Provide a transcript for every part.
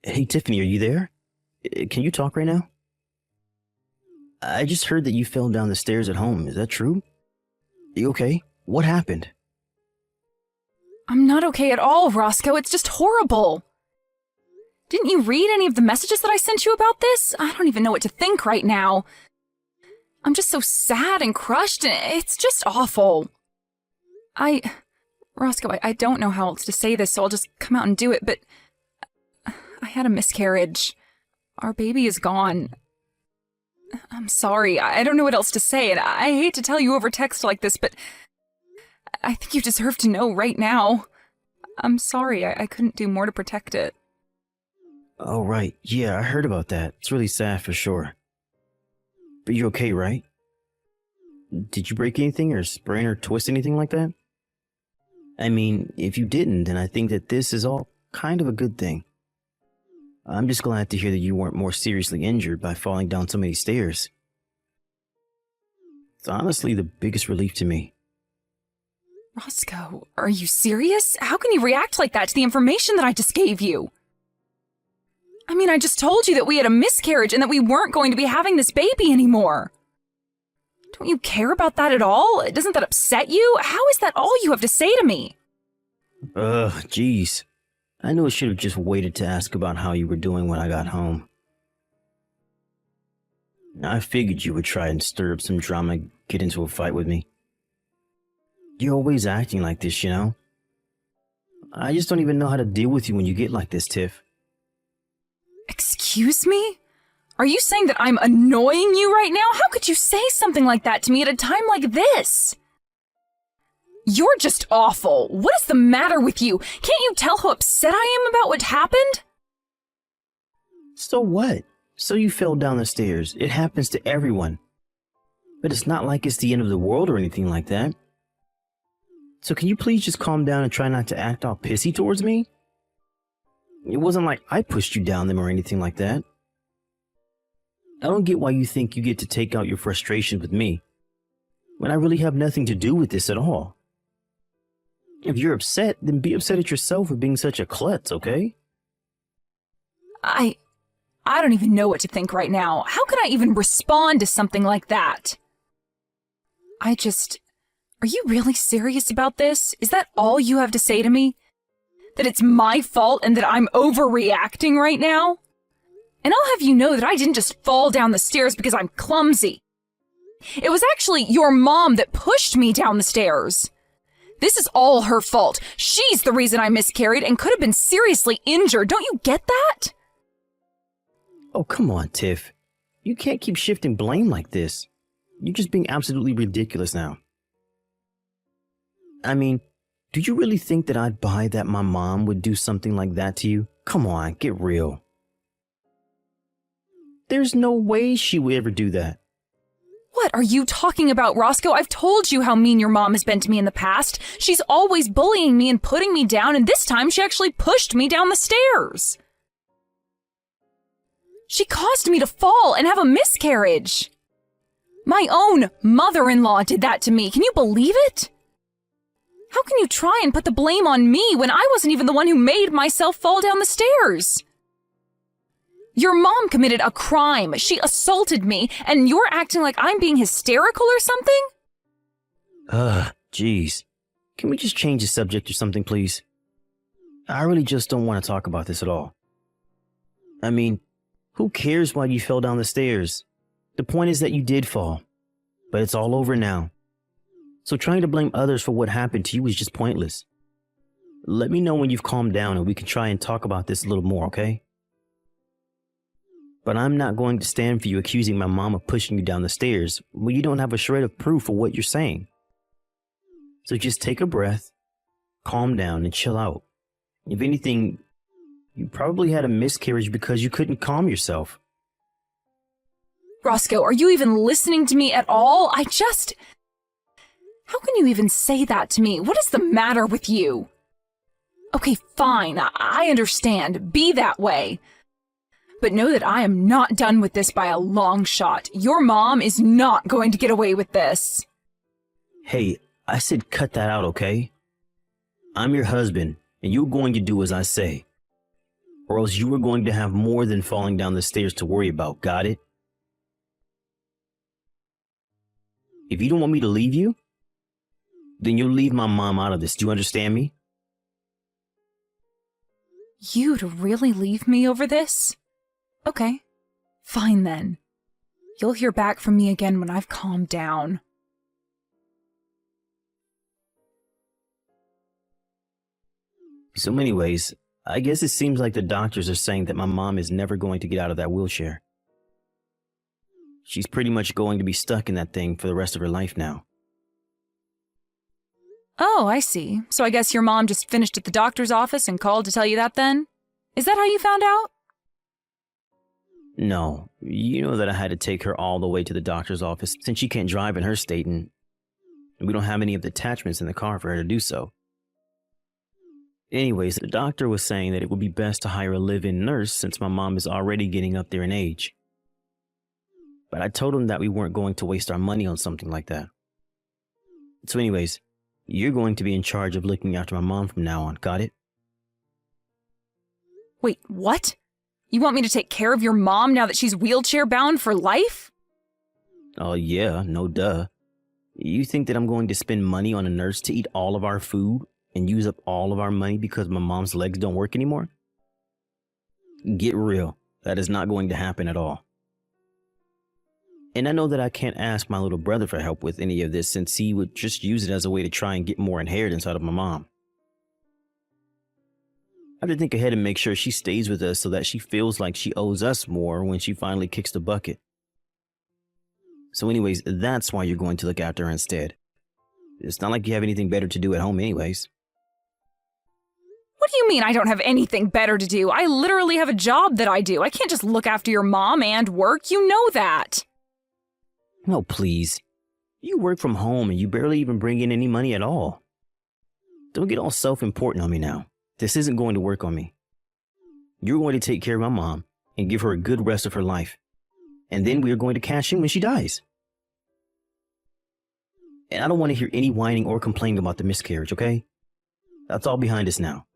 Hey, Tiffany, are you there? Can you talk right now? I just heard that you fell down the stairs at home. Is that true? You okay? What happened? I'm not okay at all, Roscoe. It's just horrible. Didn't you read any of the messages that I sent you about this? I don't even know what to think right now. I'm just so sad and crushed, and it's just awful. Roscoe, I don't know how else to say this, so I'll just come out and do it, but I had a miscarriage. Our baby is gone. I'm sorry. I don't know what else to say, and I hate to tell you over text like this, but I think you deserve to know right now. I'm sorry. I couldn't do more to protect it. Oh, right. Yeah, I heard about that. It's really sad for sure. But you're okay, right? Did you break anything or sprain or twist anything like that? I mean, if you didn't, then I think that this is all kind of a good thing. I'm just glad to hear that you weren't more seriously injured by falling down so many stairs. It's honestly the biggest relief to me. Roscoe, are you serious? How can you react like that to the information that I just gave you? I mean, I just told you that we had a miscarriage and that we weren't going to be having this baby anymore. Don't you care about that at all? Doesn't that upset you? How is that all you have to say to me? Jeez. I knew I should have just waited to ask about how you were doing when I got home. I figured you would try and stir up some drama, get into a fight with me. You're always acting like this, you know? I just don't even know how to deal with you when you get like this, Tiff. Excuse me? Are you saying that I'm annoying you right now? How could you say something like that to me at a time like this? You're just awful. What is the matter with you? Can't you tell how upset I am about what happened? So what? So you fell down the stairs. It happens to everyone. But it's not like it's the end of the world or anything like that. So can you please just calm down and try not to act all pissy towards me? It wasn't like I pushed you down them or anything like that. I don't get why you think you get to take out your frustration with me, when I really have nothing to do with this at all. If you're upset, then be upset at yourself for being such a klutz, okay? I don't even know what to think right now. How can I even respond to something like that? Are you really serious about this? Is that all you have to say to me? That it's my fault and that I'm overreacting right now? And I'll have you know that I didn't just fall down the stairs because I'm clumsy. It was actually your mom that pushed me down the stairs. This is all her fault. She's the reason I miscarried and could have been seriously injured. Don't you get that? Oh, come on, Tiff. You can't keep shifting blame like this. You're just being absolutely ridiculous now. I mean, do you really think that I'd buy that my mom would do something like that to you? Come on, get real. There's no way she would ever do that. What are you talking about, Roscoe? I've told you how mean your mom has been to me in the past. She's always bullying me and putting me down, and this time she actually pushed me down the stairs. She caused me to fall and have a miscarriage. My own mother-in-law did that to me. Can you believe it? How can you try and put the blame on me when I wasn't even the one who made myself fall down the stairs? Your mom committed a crime. She assaulted me, and you're acting like I'm being hysterical or something? Jeez. Can we just change the subject or something, please? I really just don't want to talk about this at all. I mean, who cares why you fell down the stairs? The point is that you did fall, but it's all over now. So trying to blame others for what happened to you is just pointless. Let me know when you've calmed down and we can try and talk about this a little more, okay? But I'm not going to stand for you accusing my mom of pushing you down the stairs when you don't have a shred of proof of what you're saying. So just take a breath, calm down, and chill out. If anything, you probably had a miscarriage because you couldn't calm yourself. Roscoe, are you even listening to me at all? How can you even say that to me? What is the matter with you? Okay, fine, I understand. Be that way. But know that I am not done with this by a long shot. Your mom is not going to get away with this. Hey, I said cut that out, okay? I'm your husband, and you're going to do as I say. or else you were going to have more than falling down the stairs to worry about, got it? If you don't want me to leave you, then you'll leave my mom out of this. Do you understand me? You'd really leave me over this? Okay, fine then. You'll hear back from me again when I've calmed down. So anyways, I guess it seems like the doctors are saying that my mom is never going to get out of that wheelchair. She's pretty much going to be stuck in that thing for the rest of her life now. Oh, I see. So I guess your mom just finished at the doctor's office and called to tell you that then? Is that how you found out? No, you know that I had to take her all the way to the doctor's office since she can't drive in her state and we don't have any of the attachments in the car for her to do so. Anyways, the doctor was saying that it would be best to hire a live-in nurse since my mom is already getting up there in age. But I told him that we weren't going to waste our money on something like that. So anyways, you're going to be in charge of looking after my mom from now on, got it? Wait, what? You want me to take care of your mom now that she's wheelchair-bound for life? Oh yeah, no duh. You think that I'm going to spend money on a nurse to eat all of our food and use up all of our money because my mom's legs don't work anymore? Get real. That is not going to happen at all. And I know that I can't ask my little brother for help with any of this since he would just use it as a way to try and get more inheritance out of my mom. I have to think ahead and make sure she stays with us so that she feels like she owes us more when she finally kicks the bucket. So anyways, that's why you're going to look after her instead. It's not like you have anything better to do at home anyways. What do you mean I don't have anything better to do? I literally have a job that I do. I can't just look after your mom and work. You know that. No, please. You work from home and you barely even bring in any money at all. Don't get all self-important on me now. This isn't going to work on me. You're going to take care of my mom and give her a good rest of her life. And then we are going to cash in when she dies. And I don't want to hear any whining or complaining about the miscarriage, okay? That's all behind us now.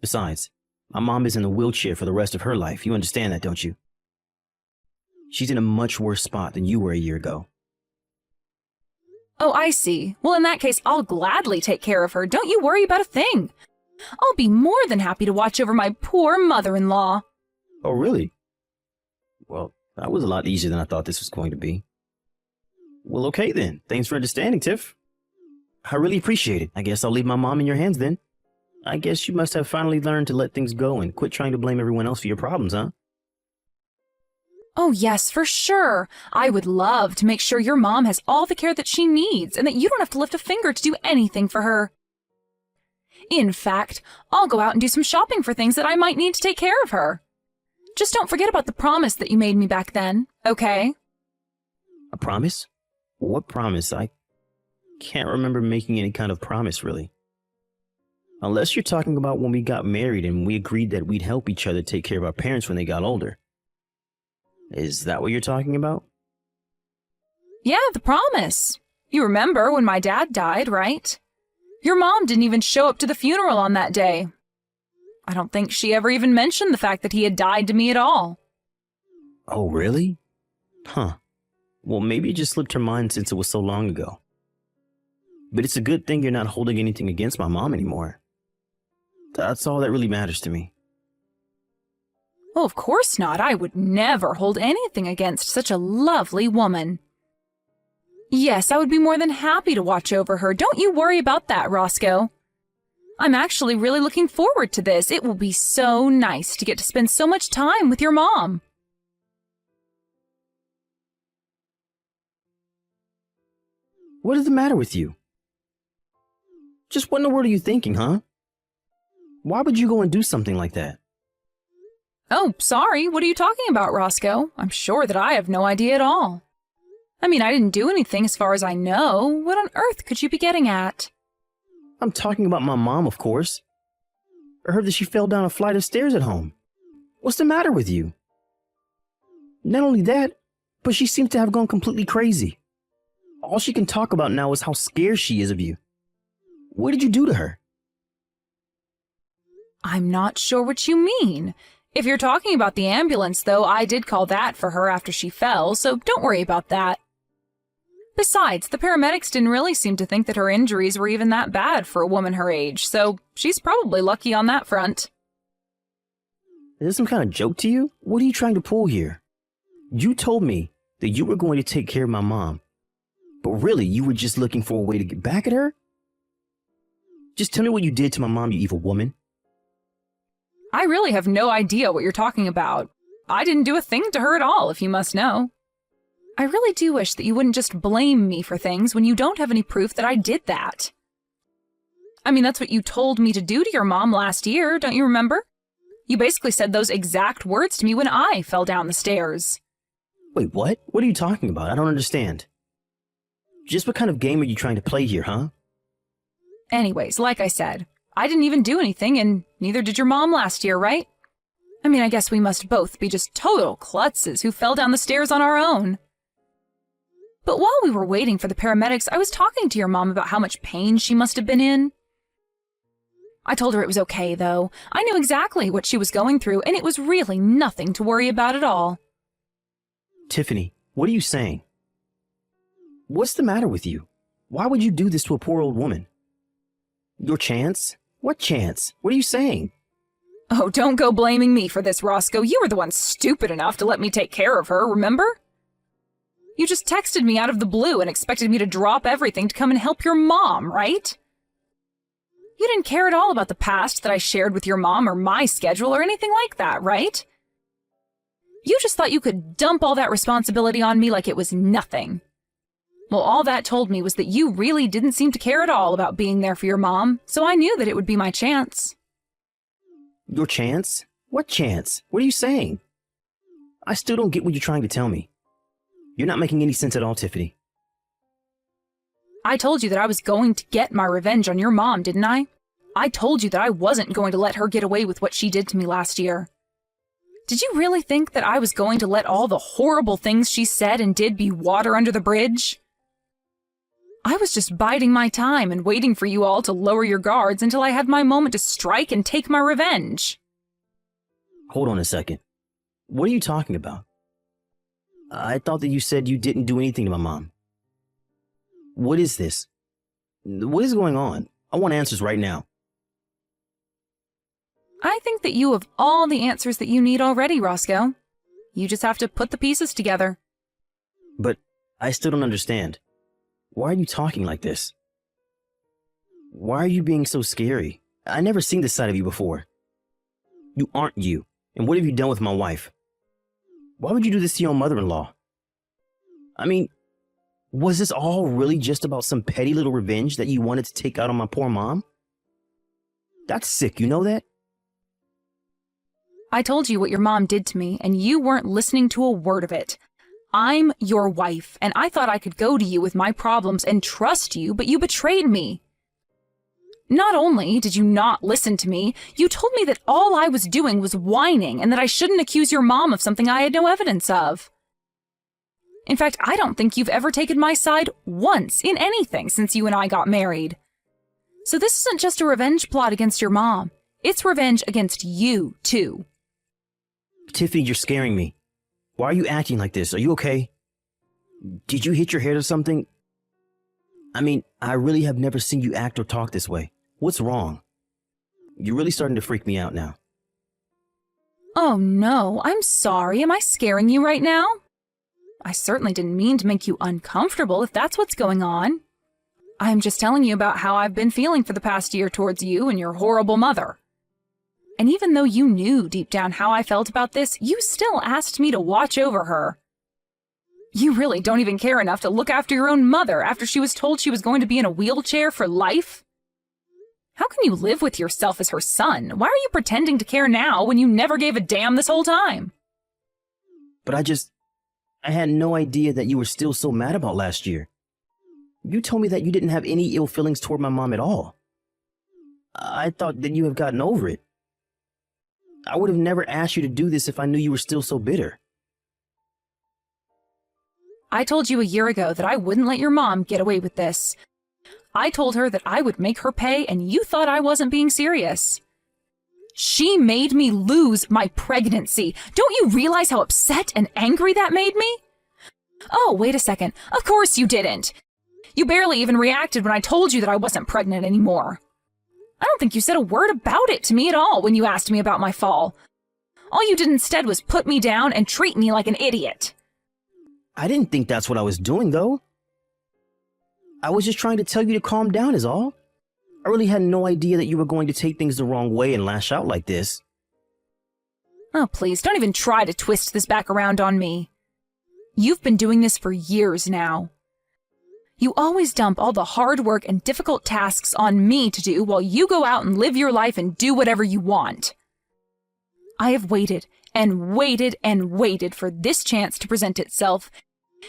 Besides, my mom is in a wheelchair for the rest of her life. You understand that, don't you? She's in a much worse spot than you were a year ago. Oh, I see. Well, in that case, I'll gladly take care of her. Don't you worry about a thing. I'll be more than happy to watch over my poor mother-in-law. Oh, really? Well, that was a lot easier than I thought this was going to be. Well, okay then. Thanks for understanding, Tiff. I really appreciate it. I guess I'll leave my mom in your hands then. I guess you must have finally learned to let things go and quit trying to blame everyone else for your problems, huh? Oh, yes, for sure. I would love to make sure your mom has all the care that she needs and that you don't have to lift a finger to do anything for her. In fact, I'll go out and do some shopping for things that I might need to take care of her. Just don't forget about the promise that you made me back then, okay? A promise? What promise? I can't remember making any kind of promise, really. Unless you're talking about when we got married and we agreed that we'd help each other take care of our parents when they got older. Is that what you're talking about? Yeah, the promise. You remember when my dad died, right? Your mom didn't even show up to the funeral on that day. I don't think she ever even mentioned the fact that he had died to me at all. Oh, really? Huh. Well, maybe it just slipped her mind since it was so long ago. But it's a good thing you're not holding anything against my mom anymore. That's all that really matters to me. Oh, of course not. I would never hold anything against such a lovely woman. Yes, I would be more than happy to watch over her. Don't you worry about that, Roscoe. I'm actually really looking forward to this. It will be so nice to get to spend so much time with your mom. What is the matter with you? Just what in the world are you thinking, huh? Why would you go and do something like that? Oh, sorry. What are you talking about, Roscoe? I'm sure that I have no idea at all. I mean, I didn't do anything as far as I know. What on earth could you be getting at? I'm talking about my mom, of course. I heard that she fell down a flight of stairs at home. What's the matter with you? Not only that, but she seems to have gone completely crazy. All she can talk about now is how scared she is of you. What did you do to her? I'm not sure what you mean. If you're talking about the ambulance, though, I did call that for her after she fell, so don't worry about that. Besides, the paramedics didn't really seem to think that her injuries were even that bad for a woman her age, so she's probably lucky on that front. Is this some kind of joke to you? What are you trying to pull here? You told me that you were going to take care of my mom, but really you were just looking for a way to get back at her? Just tell me what you did to my mom, you evil woman. I really have no idea what you're talking about. I didn't do a thing to her at all, if you must know. I really do wish that you wouldn't just blame me for things when you don't have any proof that I did that. I mean, that's what you told me to do to your mom last year, don't you remember? You basically said those exact words to me when I fell down the stairs. Wait, what? What are you talking about? I don't understand. Just what kind of game are you trying to play here, huh? Anyways, like I said, I didn't even do anything, and neither did your mom last year, right? I mean, I guess we must both be just total klutzes who fell down the stairs on our own. But while we were waiting for the paramedics, I was talking to your mom about how much pain she must have been in. I told her it was okay, though. I knew exactly what she was going through, and it was really nothing to worry about at all. Tiffany, what are you saying? What's the matter with you? Why would you do this to a poor old woman? Your chance? What chance? What are you saying? Oh, don't go blaming me for this, Roscoe. You were the one stupid enough to let me take care of her, remember? You just texted me out of the blue and expected me to drop everything to come and help your mom, right? You didn't care at all about the past that I shared with your mom or my schedule or anything like that, right? You just thought you could dump all that responsibility on me like it was nothing. Well, all that told me was that you really didn't seem to care at all about being there for your mom, so I knew that it would be my chance. Your chance? What chance? What are you saying? I still don't get what you're trying to tell me. You're not making any sense at all, Tiffany. I told you that I was going to get my revenge on your mom, didn't I? I told you that I wasn't going to let her get away with what she did to me last year. Did you really think that I was going to let all the horrible things she said and did be water under the bridge? I was just biding my time and waiting for you all to lower your guards until I had my moment to strike and take my revenge. Hold on a second. What are you talking about? I thought that you said you didn't do anything to my mom. What is this? What is going on? I want answers right now. I think that you have all the answers that you need already, Roscoe. You just have to put the pieces together. But I still don't understand. Why are you talking like this? Why are you being so scary? I never seen this side of you before. You aren't you. And what have you done with my wife? Why would you do this to your mother-in-law? I mean, was this all really just about some petty little revenge that you wanted to take out on my poor mom? That's sick, you know that? I told you what your mom did to me, and you weren't listening to a word of it. I'm your wife, and I thought I could go to you with my problems and trust you, but you betrayed me. Not only did you not listen to me, you told me that all I was doing was whining and that I shouldn't accuse your mom of something I had no evidence of. In fact, I don't think you've ever taken my side once in anything since you and I got married. So this isn't just a revenge plot against your mom. It's revenge against you, too. Tiffany, you're scaring me. Why are you acting like this? Are you okay? Did you hit your head or something? I mean, I really have never seen you act or talk this way. What's wrong? You're really starting to freak me out now. Oh no, I'm sorry. Am I scaring you right now? I certainly didn't mean to make you uncomfortable if that's what's going on. I'm just telling you about how I've been feeling for the past year towards you and your horrible mother. And even though you knew deep down how I felt about this, you still asked me to watch over her. You really don't even care enough to look after your own mother after she was told she was going to be in a wheelchair for life? How can you live with yourself as her son? Why are you pretending to care now when you never gave a damn this whole time? But I had no idea that you were still so mad about last year. You told me that you didn't have any ill feelings toward my mom at all. I thought that you have gotten over it. I would have never asked you to do this if I knew you were still so bitter. I told you a year ago that I wouldn't let your mom get away with this. I told her that I would make her pay, and you thought I wasn't being serious. She made me lose my pregnancy. Don't you realize how upset and angry that made me? Oh, wait a second. Of course you didn't. You barely even reacted when I told you that I wasn't pregnant anymore. I don't think you said a word about it to me at all when you asked me about my fall. All you did instead was put me down and treat me like an idiot. I didn't think that's what I was doing, though. I was just trying to tell you to calm down is all. I really had no idea that you were going to take things the wrong way and lash out like this. Oh, please, don't even try to twist this back around on me. You've been doing this for years now. You always dump all the hard work and difficult tasks on me to do while you go out and live your life and do whatever you want. I have waited and waited and waited for this chance to present itself,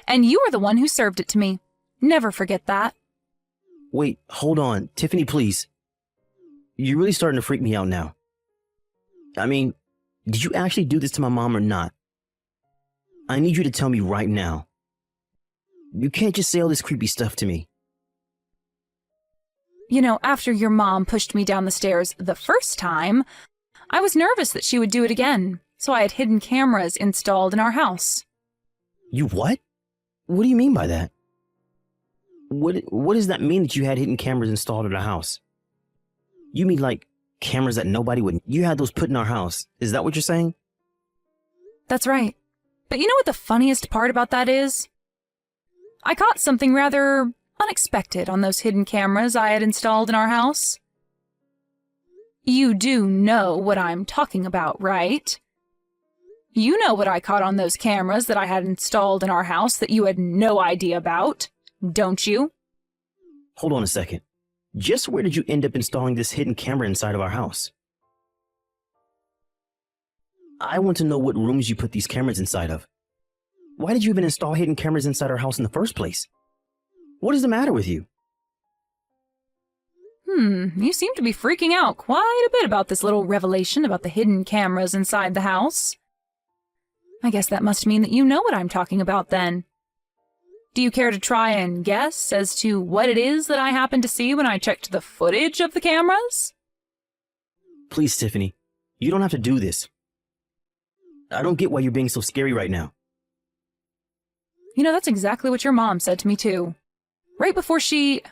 and you are the one who served it to me. Never forget that. Wait, hold on. Tiffany, please. You're really starting to freak me out now. I mean, did you actually do this to my mom or not? I need you to tell me right now. You can't just say all this creepy stuff to me. You know, after your mom pushed me down the stairs the first time, I was nervous that she would do it again, so I had hidden cameras installed in our house. You what? What do you mean by that? What does that mean that you had hidden cameras installed in our house? You mean like cameras that nobody would... You had those put in our house. Is that what you're saying? That's right. But you know what the funniest part about that is? I caught something rather unexpected on those hidden cameras I had installed in our house. You do know what I'm talking about, right? You know what I caught on those cameras that I had installed in our house that you had no idea about, don't you? Hold on a second. Just where did you end up installing this hidden camera inside of our house? I want to know what rooms you put these cameras inside of. Why did you even install hidden cameras inside our house in the first place? What is the matter with you? You seem to be freaking out quite a bit about this little revelation about the hidden cameras inside the house. I guess that must mean that you know what I'm talking about then. Do you care to try and guess as to what it is that I happened to see when I checked the footage of the cameras? Please, Tiffany, you don't have to do this. I don't get why you're being so scary right now. You know, that's exactly what your mom said to me too. Right before she...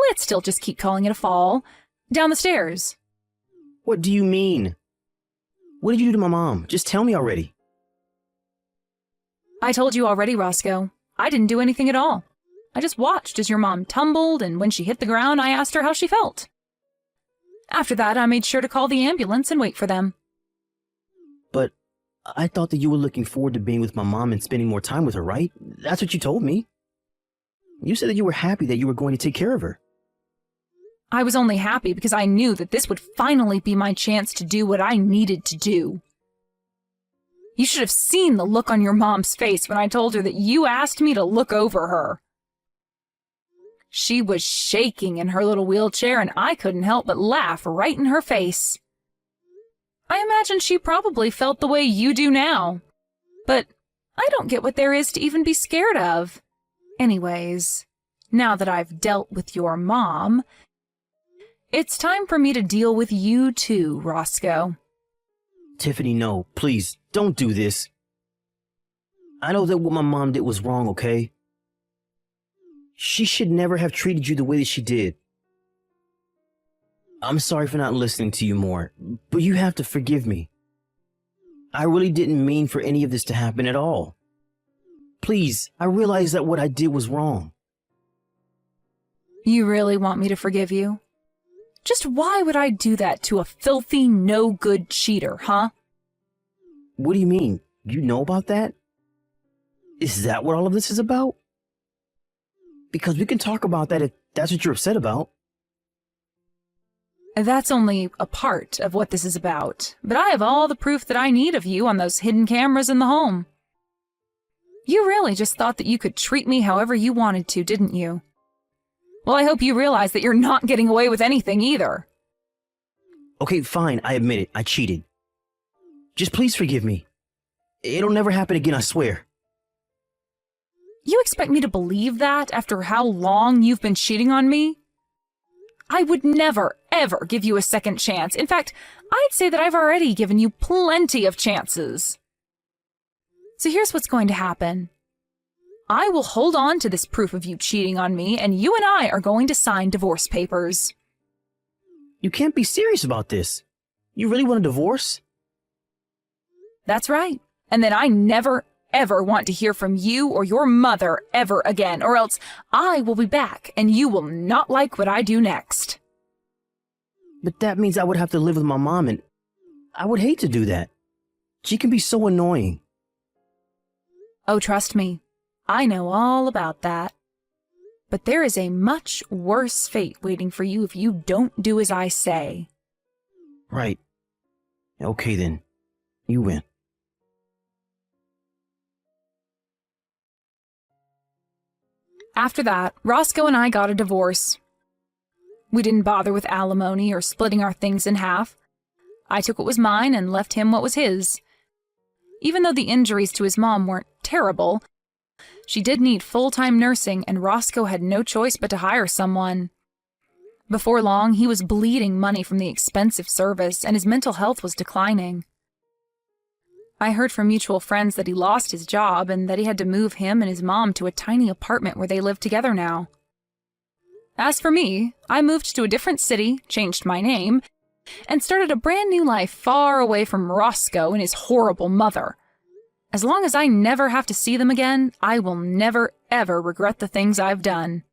Let's still just keep calling it a fall. Down the stairs. What do you mean? What did you do to my mom? Just tell me already. I told you already, Roscoe. I didn't do anything at all. I just watched as your mom tumbled, and when she hit the ground, I asked her how she felt. After that, I made sure to call the ambulance and wait for them. But I thought that you were looking forward to being with my mom and spending more time with her, right? That's what you told me. You said that you were happy that you were going to take care of her. I was only happy because I knew that this would finally be my chance to do what I needed to do. You should have seen the look on your mom's face when I told her that you asked me to look over her. She was shaking in her little wheelchair, and I couldn't help but laugh right in her face. I imagine she probably felt the way you do now. But I don't get what there is to even be scared of. Anyways, now that I've dealt with your mom, it's time for me to deal with you too, Roscoe. Tiffany, no, please, don't do this. I know that what my mom did was wrong, okay? She should never have treated you the way that she did. I'm sorry for not listening to you more, but you have to forgive me. I really didn't mean for any of this to happen at all. Please, I realize that what I did was wrong. You really want me to forgive you? Just why would I do that to a filthy, no-good cheater, huh? What do you mean? You know about that? Is that what all of this is about? Because we can talk about that if that's what you're upset about. That's only a part of what this is about, but I have all the proof that I need of you on those hidden cameras in the home. You really just thought that you could treat me however you wanted to, didn't you? Well, I hope you realize that you're not getting away with anything either. Okay, fine, I admit it, I cheated. Just please forgive me. It'll never happen again, I swear. You expect me to believe that after how long you've been cheating on me? I would never, ever give you a second chance. In fact, I'd say that I've already given you plenty of chances. So here's what's going to happen. I will hold on to this proof of you cheating on me, and you and I are going to sign divorce papers. You can't be serious about this. You really want a divorce? That's right. And then I never, ever want to hear from you or your mother ever again, or else I will be back and you will not like what I do next. But that means I would have to live with my mom, and I would hate to do that. She can be so annoying. Oh, trust me, I know all about that. But there is a much worse fate waiting for you if you don't do as I say. Right. Okay then. You win. After that, Roscoe and I got a divorce. We didn't bother with alimony or splitting our things in half. I took what was mine and left him what was his. Even though the injuries to his mom weren't terrible, she did need full-time nursing, and Roscoe had no choice but to hire someone. Before long, he was bleeding money from the expensive service, and his mental health was declining. I heard from mutual friends that he lost his job and that he had to move him and his mom to a tiny apartment where they live together now. As for me, I moved to a different city, changed my name, and started a brand new life far away from Roscoe and his horrible mother. As long as I never have to see them again, I will never, ever regret the things I've done.